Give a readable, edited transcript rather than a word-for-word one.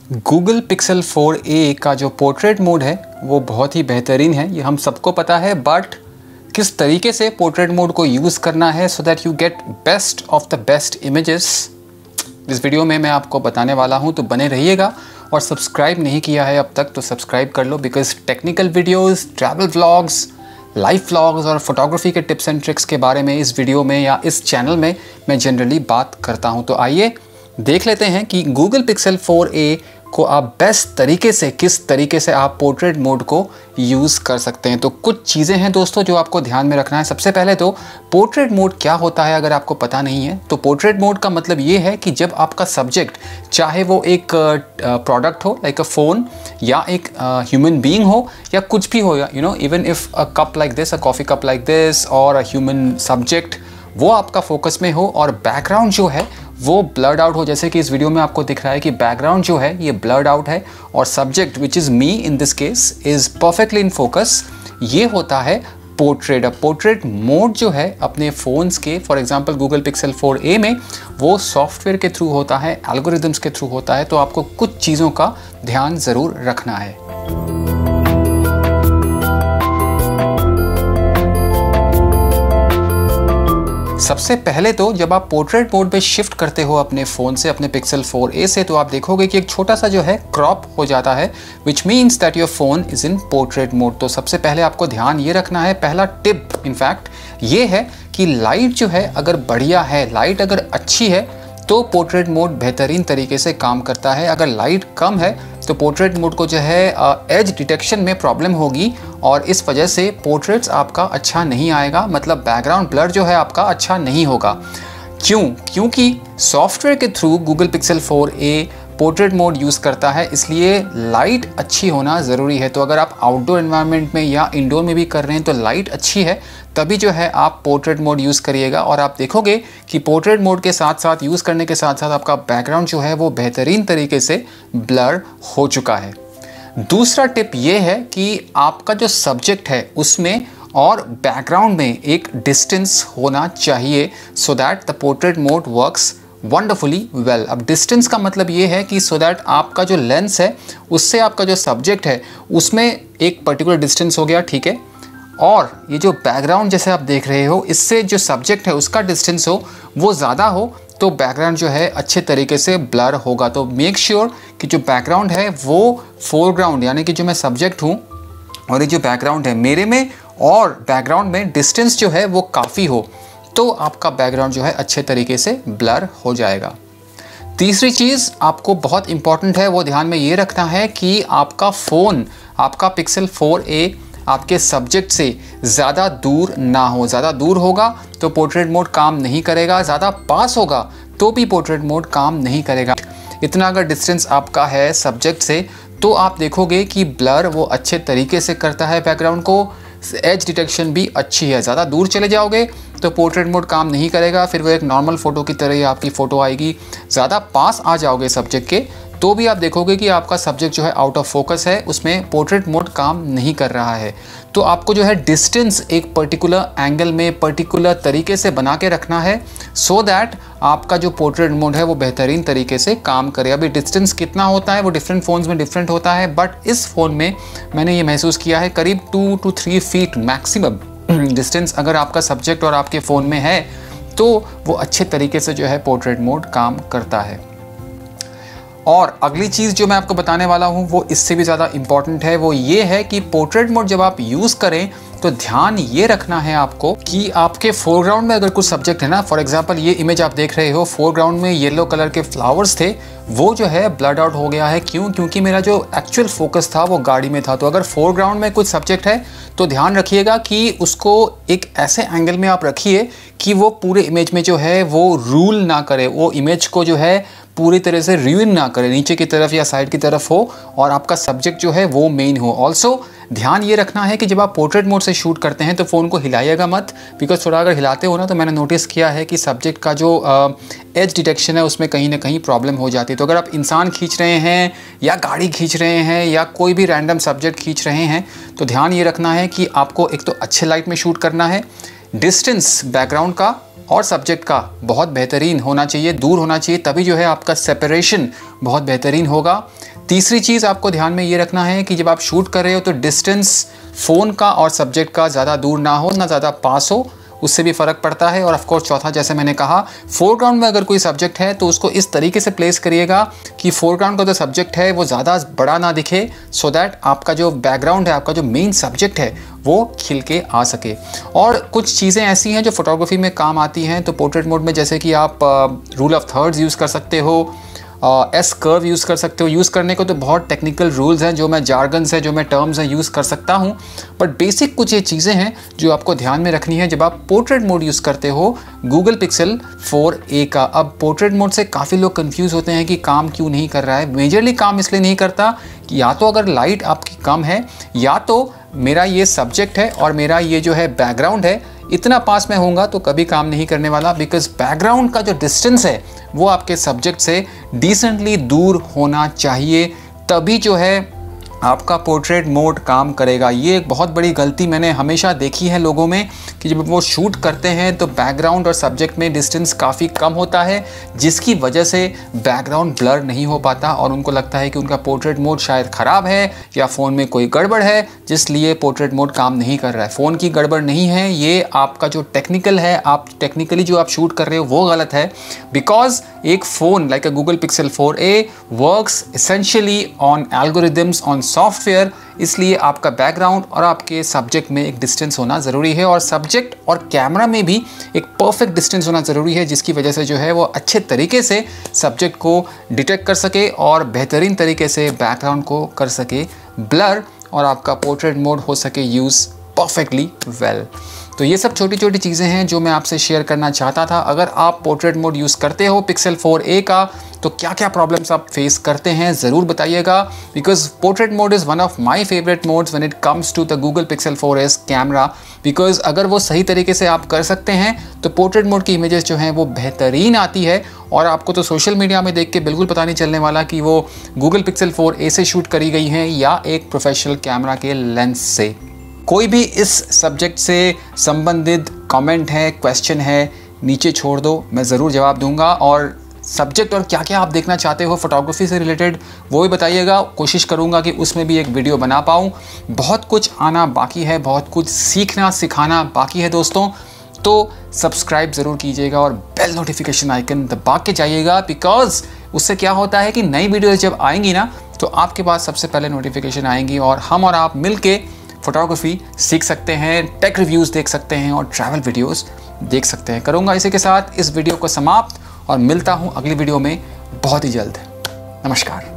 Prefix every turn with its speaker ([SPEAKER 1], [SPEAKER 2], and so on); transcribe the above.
[SPEAKER 1] Google pixel 4a का जो portrait mode है वो बहुत ही बेहतरीन है, ये हम सबको पता है। बट किस तरीके से पोर्ट्रेट मोड को यूज़ करना है so that you get best of the best images, इस वीडियो में मैं आपको बताने वाला हूँ। तो बने रहिएगा और सब्सक्राइब नहीं किया है अब तक तो सब्सक्राइब कर लो, because technical videos, travel vlogs, live vlogs और फोटोग्राफी के टिप्स एंड ट्रिक्स के बारे में इस वीडियो में या इस चैनल में मैं जनरली बात करता हूं। तो आइए देख लेते हैं कि गूगल पिक्सल 4a को आप बेस्ट तरीके से किस तरीके से आप पोर्ट्रेट मोड को यूज़ कर सकते हैं। तो कुछ चीज़ें हैं दोस्तों जो आपको ध्यान में रखना है। सबसे पहले तो पोर्ट्रेट मोड क्या होता है अगर आपको पता नहीं है तो पोर्ट्रेट मोड का मतलब ये है कि जब आपका सब्जेक्ट, चाहे वो एक प्रोडक्ट हो लाइक अ फ़ोन या एक ह्यूमन बीइंग हो या कुछ भी हो, you know, even if a cup like this, a coffee cup like this और अ ह्यूमन सब्जेक्ट, वो आपका फोकस में हो और बैकग्राउंड जो है वो ब्लर्ड आउट हो। जैसे कि इस वीडियो में आपको दिख रहा है कि बैकग्राउंड जो है ये ब्लर्ड आउट है और subject which is me in this case is perfectly in focus. ये होता है पोर्ट्रेट। अब पोर्ट्रेट मोड जो है अपने फ़ोन्स के, for example Google pixel 4a में, वो सॉफ्टवेयर के थ्रू होता है, एल्गोरिदम्स के थ्रू होता है। तो आपको कुछ चीज़ों का ध्यान ज़रूर रखना है। सबसे पहले तो जब आप पोर्ट्रेट मोड पे शिफ्ट करते हो अपने फ़ोन से, अपने पिक्सल 4a से, तो आप देखोगे कि एक छोटा सा जो है क्रॉप हो जाता है, which means that your phone is in portrait mode. तो सबसे पहले आपको ध्यान ये रखना है, पहला टिप इनफैक्ट ये है कि लाइट जो है अगर बढ़िया है, लाइट अगर अच्छी है तो पोर्ट्रेट मोड बेहतरीन तरीके से काम करता है। अगर लाइट कम है तो पोर्ट्रेट मोड को जो है एज डिटेक्शन में प्रॉब्लम होगी और इस वजह से पोर्ट्रेट्स आपका अच्छा नहीं आएगा, मतलब बैकग्राउंड ब्लर जो है आपका अच्छा नहीं होगा। क्योंकि सॉफ्टवेयर के through Google pixel 4a portrait mode use करता है, इसलिए लाइट अच्छी होना ज़रूरी है। तो अगर आप आउटडोर एनवायरनमेंट में या इंडोर में भी कर रहे हैं तो लाइट अच्छी है तभी जो है आप पोर्ट्रेट मोड यूज़ करिएगा और आप देखोगे कि पोर्ट्रेट मोड के साथ साथ यूज़ करने के साथ साथ आपका बैकग्राउंड जो है वो बेहतरीन तरीके से ब्लर हो चुका है। दूसरा टिप ये है कि आपका जो सब्जेक्ट है उसमें और बैकग्राउंड में एक डिस्टेंस होना चाहिए so that the portrait mode works wonderfully well. अब डिस्टेंस का मतलब ये है कि सो दैट आपका जो लेंस है उससे आपका जो सब्जेक्ट है उसमें एक पर्टिकुलर डिस्टेंस हो गया, ठीक है, और ये जो बैकग्राउंड जैसे आप देख रहे हो इससे जो सब्जेक्ट है उसका डिस्टेंस हो वो ज़्यादा हो तो बैकग्राउंड जो है अच्छे तरीके से ब्लर होगा। तो मेक श्योर कि जो बैकग्राउंड है वो फोरग्राउंड, यानी कि जो मैं सब्जेक्ट हूँ और ये जो बैकग्राउंड है मेरे में और बैकग्राउंड में डिस्टेंस जो है वो काफ़ी हो तो आपका बैकग्राउंड जो है अच्छे तरीके से ब्लर हो जाएगा। तीसरी चीज़ आपको बहुत इंपॉर्टेंट है, वो ध्यान में ये रखना है कि आपका फ़ोन, आपका पिक्सल 4a आपके सब्जेक्ट से ज़्यादा दूर ना हो। ज़्यादा दूर होगा तो पोर्ट्रेट मोड काम नहीं करेगा, ज़्यादा पास होगा तो भी पोर्ट्रेट मोड काम नहीं करेगा। इतना अगर डिस्टेंस आपका है सब्जेक्ट से तो आप देखोगे कि ब्लर वो अच्छे तरीके से करता है बैकग्राउंड को, एज डिटेक्शन भी अच्छी है। ज़्यादा दूर चले जाओगे तो पोर्ट्रेट मोड काम नहीं करेगा, फिर वो एक नॉर्मल फ़ोटो की तरह ही आपकी फ़ोटो आएगी। ज़्यादा पास आ जाओगे सब्जेक्ट के तो भी आप देखोगे कि आपका सब्जेक्ट जो है आउट ऑफ फोकस है, उसमें पोर्ट्रेट मोड काम नहीं कर रहा है। तो आपको जो है डिस्टेंस एक पर्टिकुलर एंगल में पर्टिकुलर तरीके से बना के रखना है सो दैट आपका जो पोर्ट्रेट मोड है वो बेहतरीन तरीके से काम करे। अभी डिस्टेंस कितना होता है वो डिफरेंट फ़ोन्स में डिफरेंट होता है, बट इस फ़ोन में मैंने ये महसूस किया है करीब 2 to 3 फीट मैक्सिमम डिस्टेंस अगर आपका सब्जेक्ट और आपके फ़ोन में है तो वो अच्छे तरीके से जो है पोर्ट्रेट मोड काम करता है। और अगली चीज़ जो मैं आपको बताने वाला हूँ वो इससे भी ज़्यादा इम्पॉर्टेंट है, वो ये है कि पोर्ट्रेट मोड जब आप यूज़ करें तो ध्यान ये रखना है आपको कि आपके फोरग्राउंड में अगर कुछ सब्जेक्ट है ना, फॉर एग्जांपल ये इमेज आप देख रहे हो, फोरग्राउंड में येलो कलर के फ्लावर्स थे, वो जो है ब्लड आउट हो गया है। क्योंकि मेरा जो एक्चुअल फोकस था वो गाड़ी में था। तो अगर फोरग्राउंड में कुछ सब्जेक्ट है तो ध्यान रखिएगा कि उसको एक ऐसे एंगल में आप रखिए कि वो पूरे इमेज में जो है वो रूल ना करे, वो इमेज को जो है पूरी तरह से रूइन ना करे, नीचे की तरफ या साइड की तरफ हो और आपका सब्जेक्ट जो है वो मेन हो। ऑल्सो ध्यान ये रखना है कि जब आप पोर्ट्रेट मोड से शूट करते हैं तो फ़ोन को हिलाइएगा मत, बिकॉज थोड़ा अगर हिलाते हो ना तो मैंने नोटिस किया है कि सब्जेक्ट का जो एज डिटेक्शन है उसमें कहीं ना कहीं प्रॉब्लम हो जाती है। तो अगर आप इंसान खींच रहे हैं या गाड़ी खींच रहे हैं या कोई भी रैंडम सब्जेक्ट खींच रहे हैं तो ध्यान ये रखना है कि आपको एक तो अच्छे लाइट में शूट करना है, डिस्टेंस बैकग्राउंड का और सब्जेक्ट का बहुत बेहतरीन होना चाहिए, दूर होना चाहिए, तभी जो है आपका सेपरेशन बहुत बेहतरीन होगा। तीसरी चीज़ आपको ध्यान में ये रखना है कि जब आप शूट कर रहे हो तो डिस्टेंस फ़ोन का और सब्जेक्ट का ज़्यादा दूर ना हो, ना ज़्यादा पास हो, उससे भी फ़र्क पड़ता है। और ऑफ कोर्स चौथा, जैसे मैंने कहा, फोरग्राउंड में अगर कोई सब्जेक्ट है तो उसको इस तरीके से प्लेस करिएगा कि फोरग्राउंड का जो सब्जेक्ट है वो ज़्यादा बड़ा ना दिखे, सो दैट आपका जो बैकग्राउंड है, आपका जो मेन सब्जेक्ट है वो खिल के आ सके। और कुछ चीज़ें ऐसी हैं जो फोटोग्राफी में काम आती हैं, तो पोर्ट्रेट मोड में जैसे कि आप रूल ऑफ थर्ड्स यूज़ कर सकते हो, एस कर्व यूज़ कर सकते हो। यूज़ करने को तो बहुत टेक्निकल रूल्स हैं, जो मैं जार्गन्स है, जो मैं टर्म्स हैं, यूज़ कर सकता हूँ, बट बेसिक कुछ ये चीज़ें हैं जो आपको ध्यान में रखनी है जब आप पोर्ट्रेट मोड यूज़ करते हो गूगल पिक्सल 4a का। अब पोर्ट्रेट मोड से काफ़ी लोग कंफ्यूज होते हैं कि काम क्यों नहीं कर रहा है। मेजरली काम इसलिए नहीं करता कि या तो अगर लाइट आपकी कम है, या तो मेरा ये सब्जेक्ट है और मेरा ये जो है बैकग्राउंड है, इतना पास में होगा तो कभी काम नहीं करने वाला, बिकॉज बैकग्राउंड का जो डिस्टेंस है वो आपके सब्जेक्ट से डिसेंटली दूर होना चाहिए, तभी जो है आपका पोर्ट्रेट मोड काम करेगा। ये एक बहुत बड़ी गलती मैंने हमेशा देखी है लोगों में कि जब वो शूट करते हैं तो बैकग्राउंड और सब्जेक्ट में डिस्टेंस काफ़ी कम होता है, जिसकी वजह से बैकग्राउंड ब्लर नहीं हो पाता और उनको लगता है कि उनका पोर्ट्रेट मोड शायद ख़राब है या फ़ोन में कोई गड़बड़ है, जिसलिए पोर्ट्रेट मोड काम नहीं कर रहा है। फ़ोन की गड़बड़ नहीं है, ये आपका जो टेक्निकल है, आप टेक्निकली जो आप शूट कर रहे हो वो गलत है। बिकॉज एक phone like a Google pixel 4a works essentially on algorithms, on software, इसलिए आपका बैकग्राउंड और आपके सब्जेक्ट में एक डिस्टेंस होना ज़रूरी है, और सब्जेक्ट और कैमरा में भी एक परफेक्ट डिस्टेंस होना ज़रूरी है, जिसकी वजह से जो है वो अच्छे तरीके से सब्जेक्ट को डिटेक्ट कर सके और बेहतरीन तरीके से बैकग्राउंड को कर सके ब्लर, और आपका पोर्ट्रेट मोड हो सके यूज़ परफेक्टली वेल। तो ये सब छोटी छोटी चीज़ें हैं जो मैं आपसे शेयर करना चाहता था। अगर आप पोर्ट्रेट मोड यूज़ करते हो पिक्सल 4a का, तो क्या क्या प्रॉब्लम्स आप फेस करते हैं ज़रूर बताइएगा, because portrait mode is one of my favourite modes when it comes to the Google Pixel 4s camera. Because अगर वो सही तरीके से आप कर सकते हैं तो पोर्ट्रेट मोड की इमेजेस जो हैं वो बेहतरीन आती है, और आपको तो सोशल मीडिया में देख के बिल्कुल पता नहीं चलने वाला कि वो गूगल पिक्सल 4a से शूट करी गई हैं या एक प्रोफेशनल कैमरा के लेंस से। कोई भी इस सब्जेक्ट से संबंधित कमेंट है, क्वेश्चन है, नीचे छोड़ दो, मैं ज़रूर जवाब दूंगा। और सब्जेक्ट और क्या क्या आप देखना चाहते हो फोटोग्राफी से रिलेटेड वो भी बताइएगा, कोशिश करूंगा कि उसमें भी एक वीडियो बना पाऊँ। बहुत कुछ आना बाकी है, बहुत कुछ सीखना सिखाना बाकी है दोस्तों, तो सब्सक्राइब ज़रूर कीजिएगा और बेल नोटिफिकेशन आइकन दबा के जाइएगा, बिकॉज उससे क्या होता है कि नई वीडियोज़ जब आएंगी ना तो आपके पास सबसे पहले नोटिफिकेशन आएंगी और हम और आप मिल के फोटोग्राफी सीख सकते हैं, टेक रिव्यूज़ देख सकते हैं और ट्रैवल वीडियोस देख सकते हैं। करूँगा इसी के साथ इस वीडियो को समाप्त और मिलता हूँ अगली वीडियो में बहुत ही जल्द। नमस्कार।